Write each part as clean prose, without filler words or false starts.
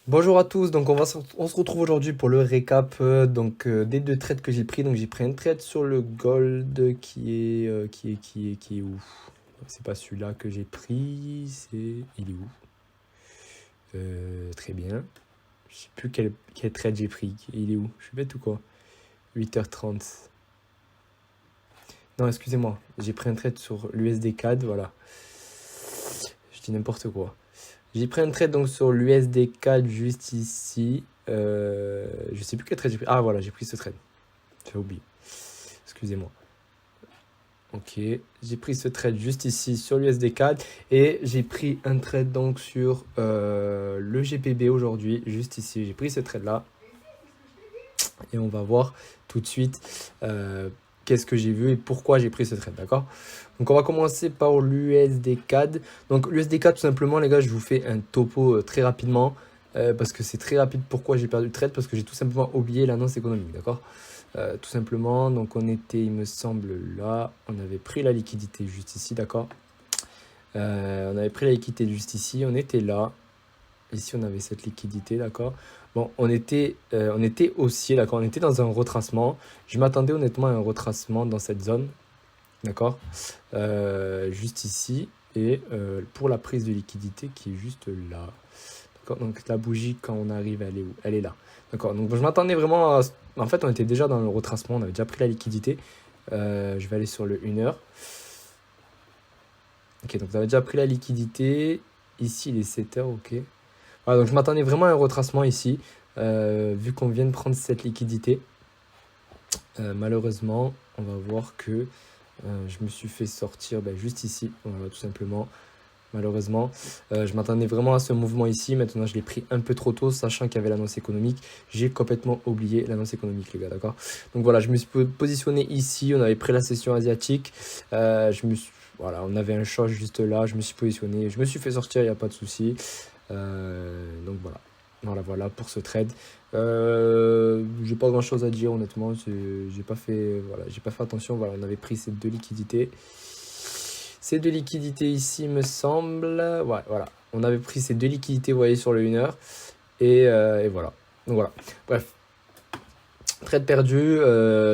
Bonjour à tous, donc on se retrouve aujourd'hui pour le récap des deux trades que j'ai pris. Donc j'ai pris un trade sur le gold qui est où? C'est pas celui-là que j'ai pris, il est où? Très bien. Je sais plus quel trade j'ai pris. Il est où? Je suis bête ou quoi? 8h30. Non, excusez-moi, j'ai pris un trade sur l'USD CAD, voilà. Je dis n'importe quoi. J'ai pris un trade donc sur l'USD CAD juste ici. Je sais plus quel trade j'ai pris. Ah voilà, j'ai pris ce trade. J'ai oublié. Excusez-moi. Ok, j'ai pris ce trade juste ici sur l'USD CAD et j'ai pris un trade donc sur le GPB aujourd'hui, juste ici. J'ai pris ce trade là et on va voir tout de suite qu'est-ce que j'ai vu et pourquoi j'ai pris ce trade, d'accord? Donc on va commencer par l'USD CAD. Donc l'USD CAD tout simplement les gars, je vous fais un topo très rapidement parce que c'est très rapide. Pourquoi j'ai perdu le trade? Parce que j'ai tout simplement oublié l'annonce économique, d'accord? Tout simplement, donc on était, il me semble, là, on avait pris la liquidité juste ici, d'accord? On avait pris la liquidité juste ici, on était là, ici on avait cette liquidité, d'accord? Bon, on était haussier, d'accord? On était dans un retracement, je m'attendais honnêtement à un retracement dans cette zone, d'accord? Juste ici, et pour la prise de liquidité qui est juste là. Donc la bougie, quand on arrive, elle est où? Elle est là. D'accord. Donc je m'attendais vraiment à... En fait, on était déjà dans le retracement, on avait déjà pris la liquidité. Je vais aller sur le 1 heure. Ok, donc on avait déjà pris la liquidité. Ici, il est 7 heures, ok. Voilà, donc je m'attendais vraiment à un retracement ici, vu qu'on vient de prendre cette liquidité. Malheureusement, on va voir que je me suis fait sortir juste ici, voilà, tout simplement. Malheureusement, je m'attendais vraiment à ce mouvement ici. Maintenant, je l'ai pris un peu trop tôt, sachant qu'il y avait l'annonce économique. J'ai complètement oublié l'annonce économique, les gars, d'accord? Donc voilà, je me suis positionné ici. On avait pris la session asiatique. Voilà, on avait un short juste là. Je me suis positionné. Je me suis fait sortir, il n'y a pas de souci. Donc voilà. Voilà pour ce trade. J'ai pas grand chose à dire honnêtement. J'ai pas fait attention. Voilà, on avait pris ces deux liquidités. Ces deux liquidités ici, me semble. Ouais, voilà. On avait pris ces deux liquidités, vous voyez, sur le 1 heure. Et voilà. Donc voilà. Bref. Trade perdu,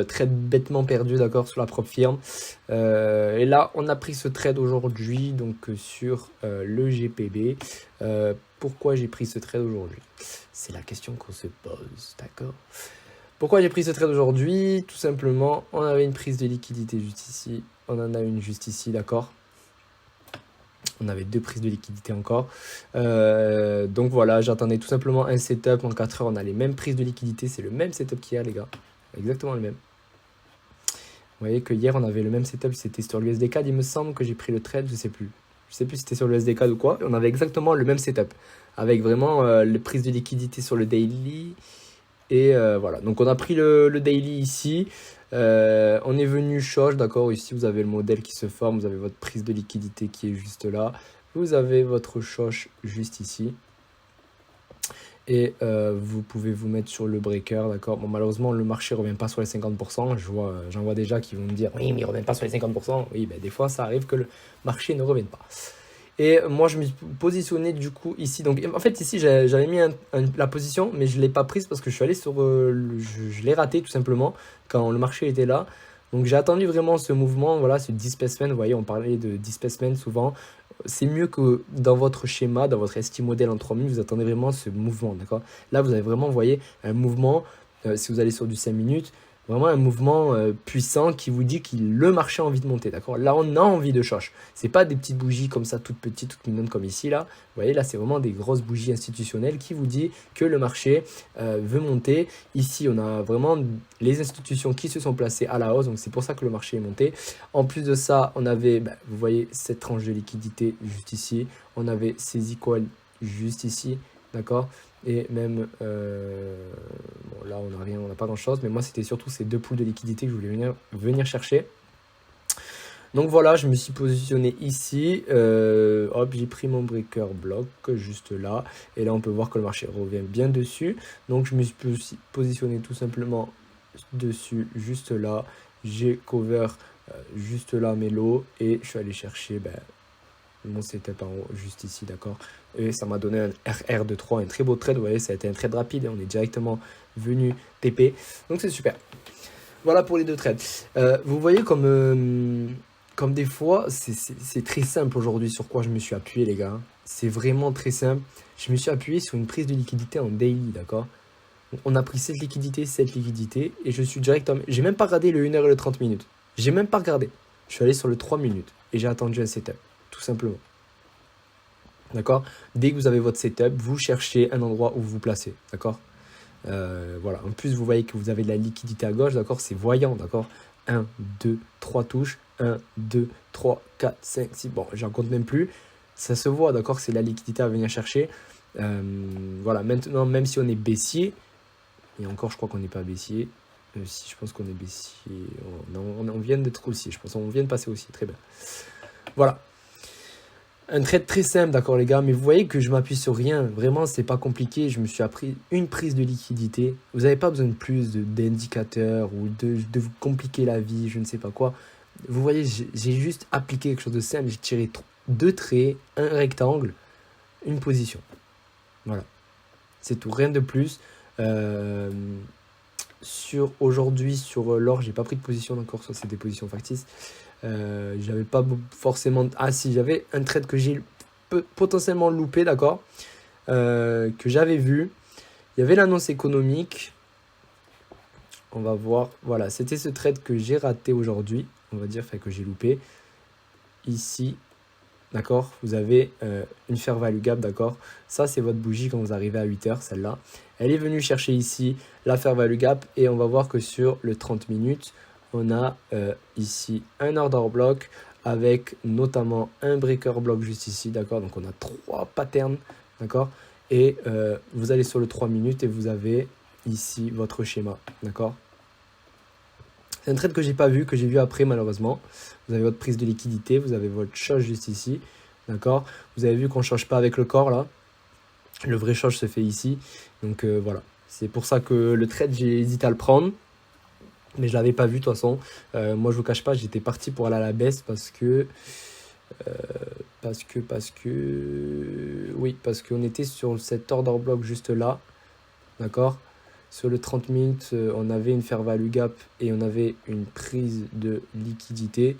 trade bêtement perdu, d'accord, sur la propre firme. Et là, on a pris ce trade aujourd'hui, donc sur le GPB. Pourquoi j'ai pris ce trade aujourd'hui? C'est la question qu'on se pose, d'accord? Pourquoi j'ai pris ce trade aujourd'hui? Tout simplement, on avait une prise de liquidité juste ici. On en a une juste ici, d'accord? On avait deux prises de liquidité encore. Donc voilà, j'attendais tout simplement un setup. En 4 heures, on a les mêmes prises de liquidité. C'est le même setup qu'hier, les gars. Exactement le même. Vous voyez que hier, on avait le même setup. C'était sur l'USD CAD. Il me semble que j'ai pris le trade. Je sais plus. Je sais plus si c'était sur l'USD CAD ou quoi. On avait exactement le même setup. Avec vraiment les prises de liquidité sur le daily. Et voilà, donc on a pris le daily ici. On est venu short, d'accord. Ici, vous avez le modèle qui se forme. Vous avez votre prise de liquidité qui est juste là. Vous avez votre short juste ici. Et vous pouvez vous mettre sur le breaker, d'accord. Bon, malheureusement, le marché ne revient pas sur les 50%. J'en vois déjà qui vont me dire, oui, mais il ne revient pas sur les 50%. Oui, ben, des fois, ça arrive que le marché ne revienne pas. Et moi, je me suis positionné du coup ici. Donc, en fait, ici, j'avais mis la position, mais je ne l'ai pas prise parce que je suis allé sur. Je l'ai raté tout simplement quand le marché était là. Donc, j'ai attendu vraiment ce mouvement, voilà, ce displacement. Vous voyez, on parlait de displacement souvent. C'est mieux que dans votre schéma, dans votre ST modèle en 3 minutes, vous attendez vraiment ce mouvement, d'accord? Là, vous avez vraiment, vous voyez, un mouvement, si vous allez sur du 5 minutes, vraiment un mouvement puissant qui vous dit que le marché a envie de monter, d'accord? Là, on a envie de short. C'est pas des petites bougies comme ça, toutes petites, toutes mignonnes comme ici, là. Vous voyez, là, c'est vraiment des grosses bougies institutionnelles qui vous dit que le marché veut monter. Ici, on a vraiment les institutions qui se sont placées à la hausse, donc c'est pour ça que le marché est monté. En plus de ça, on avait, vous voyez, cette tranche de liquidité juste ici. On avait ces equals juste ici, d'accord? Et même, bon, là, on n'a rien, on n'a pas grand-chose. Mais moi, c'était surtout ces deux poules de liquidité que je voulais venir chercher. Donc voilà, je me suis positionné ici. Hop, j'ai pris mon breaker block juste là. Et là, on peut voir que le marché revient bien dessus. Donc, je me suis positionné tout simplement dessus, juste là. J'ai cover juste là mes lots. Et je suis allé chercher mon setup en haut, juste ici, d'accord. Et ça m'a donné un RR de 3, un très beau trade. Vous voyez, ça a été un trade rapide. On est directement venu TP. Donc, c'est super. Voilà pour les deux trades. Vous voyez comme des fois, c'est très simple aujourd'hui sur quoi je me suis appuyé, les gars. C'est vraiment très simple. Je me suis appuyé sur une prise de liquidité en daily, d'accord. On a pris cette liquidité, et je suis directement... J'ai même pas regardé le 1 heure et le 30 minutes. J'ai même pas regardé. Je suis allé sur le 3 minutes et j'ai attendu un setup, tout simplement. D'accord. Dès que vous avez votre setup, vous cherchez un endroit où vous vous placez, d'accord. Voilà. En plus, vous voyez que vous avez de la liquidité à gauche, d'accord. C'est voyant, d'accord. 1, 2, 3 touches. 1, 2, 3, 4, 5, 6. Bon, j'en compte même plus. Ça se voit, d'accord. C'est la liquidité à venir chercher. Voilà. Maintenant, même si on est baissier, et encore, je crois qu'on n'est pas baissier. Si, je pense qu'on est baissier. Oh, non, on vient d'être aussi. Je pense qu'on vient de passer aussi. Très bien. Voilà. Un trade très simple, d'accord les gars, mais vous voyez que je m'appuie sur rien. Vraiment, c'est pas compliqué. Je me suis appris une prise de liquidité. Vous n'avez pas besoin de plus d'indicateurs ou de vous compliquer la vie, je ne sais pas quoi. Vous voyez, j'ai juste appliqué quelque chose de simple. J'ai tiré 2 traits, un rectangle, une position. Voilà. C'est tout, rien de plus. Aujourd'hui, sur l'or, j'ai pas pris de position encore, ça c'est des positions factices. J'avais pas forcément... Ah si, j'avais un trade que j'ai potentiellement loupé, d'accord, que j'avais vu. Il y avait l'annonce économique. On va voir. Voilà, c'était ce trade que j'ai raté aujourd'hui, on va dire, enfin que j'ai loupé. Ici, d'accord, vous avez une fair value gap, d'accord. Ça, c'est votre bougie quand vous arrivez à 8 heures, celle-là. Elle est venue chercher ici la fair value gap et on va voir que sur le 30 minutes, on a ici un order block avec notamment un breaker block juste ici, d'accord. Donc, on a 3 patterns, d'accord. Et vous allez sur le 3 minutes et vous avez ici votre schéma, d'accord. C'est un trade que j'ai pas vu, que j'ai vu après malheureusement. Vous avez votre prise de liquidité, vous avez votre change juste ici, d'accord. Vous avez vu qu'on ne change pas avec le corps là. Le vrai change se fait ici. Donc voilà. C'est pour ça que le trade, j'ai hésité à le prendre. Mais je ne l'avais pas vu de toute façon. Moi, je vous cache pas, j'étais parti pour aller à la baisse parce que... Oui, parce qu'on était sur cet order block juste là. D'accord. Sur le 30 minutes, on avait une fair value gap et on avait une prise de liquidité.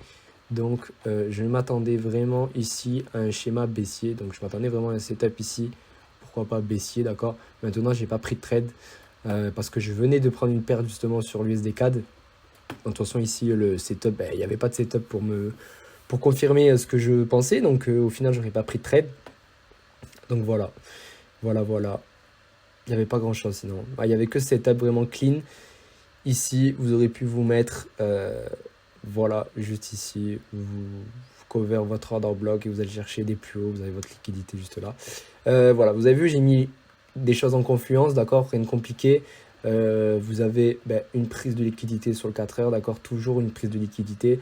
Donc, je m'attendais vraiment ici à un schéma baissier. Donc, je m'attendais vraiment à un setup ici. Pourquoi pas baissier, d'accord. Maintenant, j'ai pas pris de trade parce que je venais de prendre une perte justement sur l'USD CAD. Attention, ici, le setup, il n'y avait pas de setup pour confirmer ce que je pensais. Donc, au final, j'aurais pas pris de trade. Donc, voilà. Voilà. Il n'y avait pas grand chose sinon. Il n'y avait que ce setup vraiment clean. Ici, vous aurez pu vous mettre, voilà, juste ici. Vous cover votre order block et vous allez chercher des plus hauts. Vous avez votre liquidité juste là. Voilà, vous avez vu, j'ai mis des choses en confluence, d'accord, rien de compliqué. Vous avez une prise de liquidité sur le 4 heures, d'accord, toujours une prise de liquidité.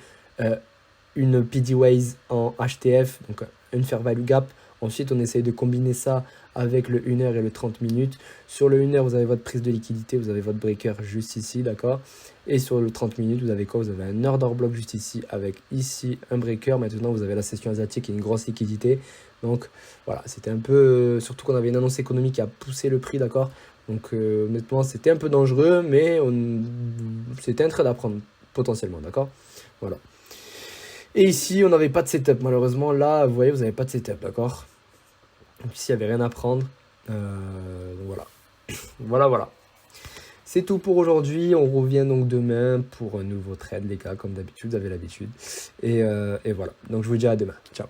Une PD Waze en HTF, donc une fair value gap. Ensuite, on essaye de combiner ça avec le 1 heure et le 30 minutes. Sur le 1 heure, vous avez votre prise de liquidité, vous avez votre breaker juste ici, d'accord. Et sur le 30 minutes, vous avez quoi? Vous avez un order block juste ici, avec ici un breaker. Maintenant, vous avez la session asiatique et une grosse liquidité. Donc, voilà, c'était un peu... surtout qu'on avait une annonce économique qui a poussé le prix, d'accord. Donc, honnêtement, c'était un peu dangereux, mais c'était un trade à prendre, potentiellement, d'accord. Voilà. Et ici, on n'avait pas de setup. Malheureusement, là, vous voyez, vous n'avez pas de setup, d'accord. Donc ici, il n'y avait rien à prendre. Donc voilà. Voilà. C'est tout pour aujourd'hui. On revient donc demain pour un nouveau trade, les gars, comme d'habitude, vous avez l'habitude. Et voilà. Donc, je vous dis à demain. Ciao.